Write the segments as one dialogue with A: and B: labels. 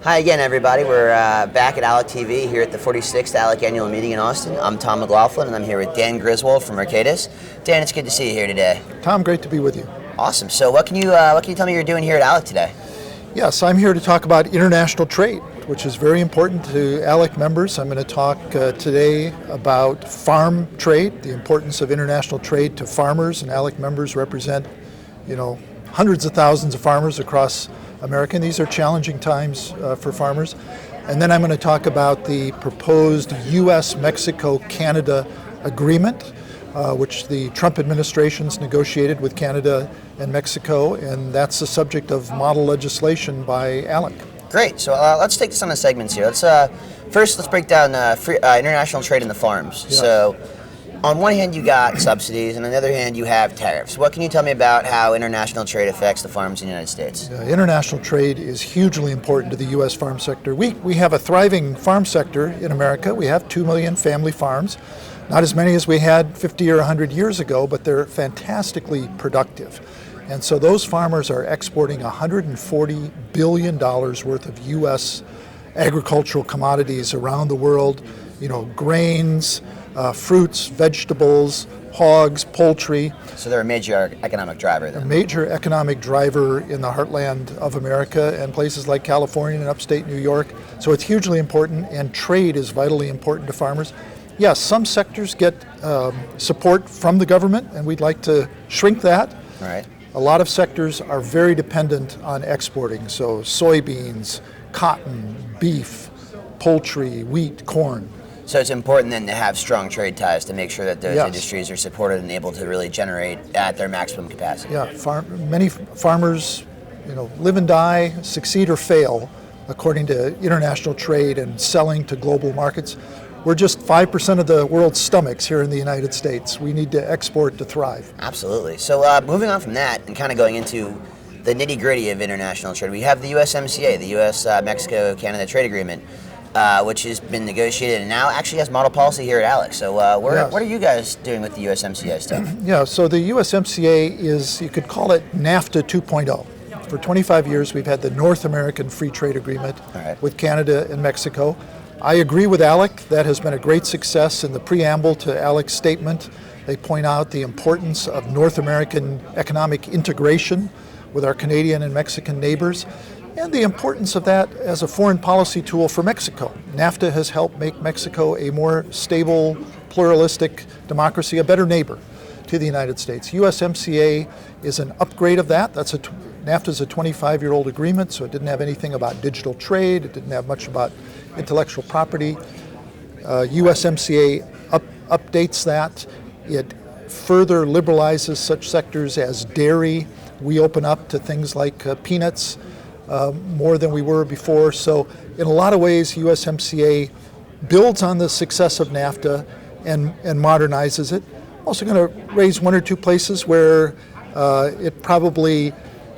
A: Hi again, everybody. We're back at ALECTV here at the 46th ALEC Annual Meeting in Austin. I'm Tom McLaughlin, and I'm here with Dan Griswold from Mercatus. Dan, it's good to see you here today.
B: Tom, great to be with you.
A: Awesome. So what can you tell me you're doing here at ALEC today?
B: Yes, I'm here to talk about international trade, which is very important to ALEC members. I'm going to talk today about farm trade, the importance of international trade to farmers, and ALEC members represent, hundreds of thousands of farmers across America, and these are challenging times for farmers. And then I'm going to talk about the proposed US-Mexico-Canada agreement, which the Trump administration's negotiated with Canada and Mexico, and that's the subject of model legislation by ALEC.
A: Great. So let's take this on the segments here. Let's break down international trade in the farms.
B: Yes.
A: So on one hand, you got subsidies, and on the other hand, you have tariffs. What can you tell me about how international trade affects the farms in the United States?
B: International trade is hugely important to the U.S. farm sector. We have a thriving farm sector in America. We have 2 million family farms. Not as many as we had 50 or 100 years ago, but they're fantastically productive. And so those farmers are exporting $140 billion worth of U.S. agricultural commodities around the world, grains, fruits, vegetables, hogs, poultry.
A: So they're a major economic driver then?
B: A major economic driver in the heartland of America and places like California and upstate New York. So it's hugely important, and trade is vitally important to farmers. Yes, some sectors get support from the government, and we'd like to shrink that.
A: All right.
B: A lot of sectors are very dependent on exporting, so soybeans, cotton, beef, poultry, wheat, corn.
A: So it's important then to have strong trade ties to make sure that those
B: Yes.
A: industries are supported and able to really generate at their maximum capacity.
B: Yeah, many farmers, live and die, succeed or fail, according to international trade and selling to global markets. We're just 5% of the world's stomachs here in the United States. We need to export to thrive.
A: Absolutely. So moving on from that and kind of going into the nitty-gritty of international trade, we have the USMCA, the US-Mexico-Canada Trade Agreement, which has been negotiated and now actually has model policy here at ALEC. So
B: Yes.
A: what are you guys doing with the USMCA stuff?
B: Yeah, so the USMCA is, you could call it NAFTA 2.0. For 25 years, we've had the North American Free Trade Agreement with Canada and Mexico. I agree with ALEC. That has been a great success. In the preamble to ALEC's statement, they point out the importance of North American economic integration with our Canadian and Mexican neighbors, and the importance of that as a foreign policy tool for Mexico. NAFTA has helped make Mexico a more stable, pluralistic democracy, a better neighbor to the United States. USMCA is an upgrade of that. NAFTA is a 25-year-old agreement, so it didn't have anything about digital trade. It didn't have much about intellectual property. USMCA updates that. It further liberalizes such sectors as dairy. We open up to things like peanuts more than we were before. So in a lot of ways, USMCA builds on the success of NAFTA and modernizes it. Also going to raise one or two places where it probably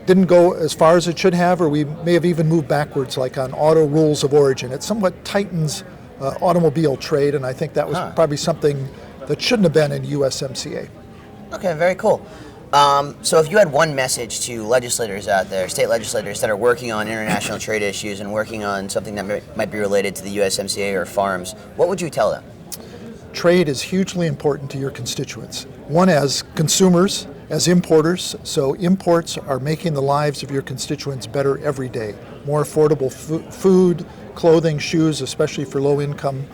B: didn't go as far as it should have, or we may have even moved backwards, like on auto rules of origin. It somewhat tightens automobile trade, and I think that was probably something that shouldn't have been in USMCA.
A: Okay, very cool. So if you had one message to legislators out there, state legislators that are working on international trade issues and working on something that might be related to the USMCA or farms, what would you tell them?
B: Trade is hugely important to your constituents. One, as consumers, as importers. So imports are making the lives of your constituents better every day. More affordable food, clothing, shoes, especially for low-income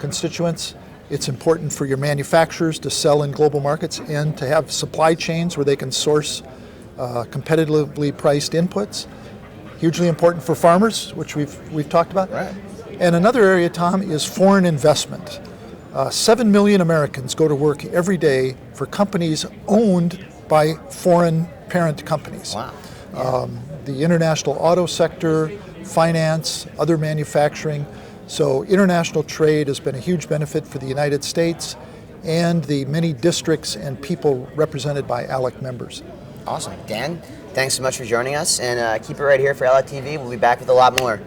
B: constituents. It's important for your manufacturers to sell in global markets and to have supply chains where they can source competitively priced inputs. Hugely important for farmers, which we've talked about.
A: Right.
B: And another area, Tom, is foreign investment. 7 million Americans go to work every day for companies owned by foreign parent companies.
A: Wow. Yeah.
B: The international auto sector, finance, other manufacturing. So international trade has been a huge benefit for the United States and the many districts and people represented by ALEC members.
A: Awesome. Dan, thanks so much for joining us, and keep it right here for ALECTV. We'll be back with a lot more.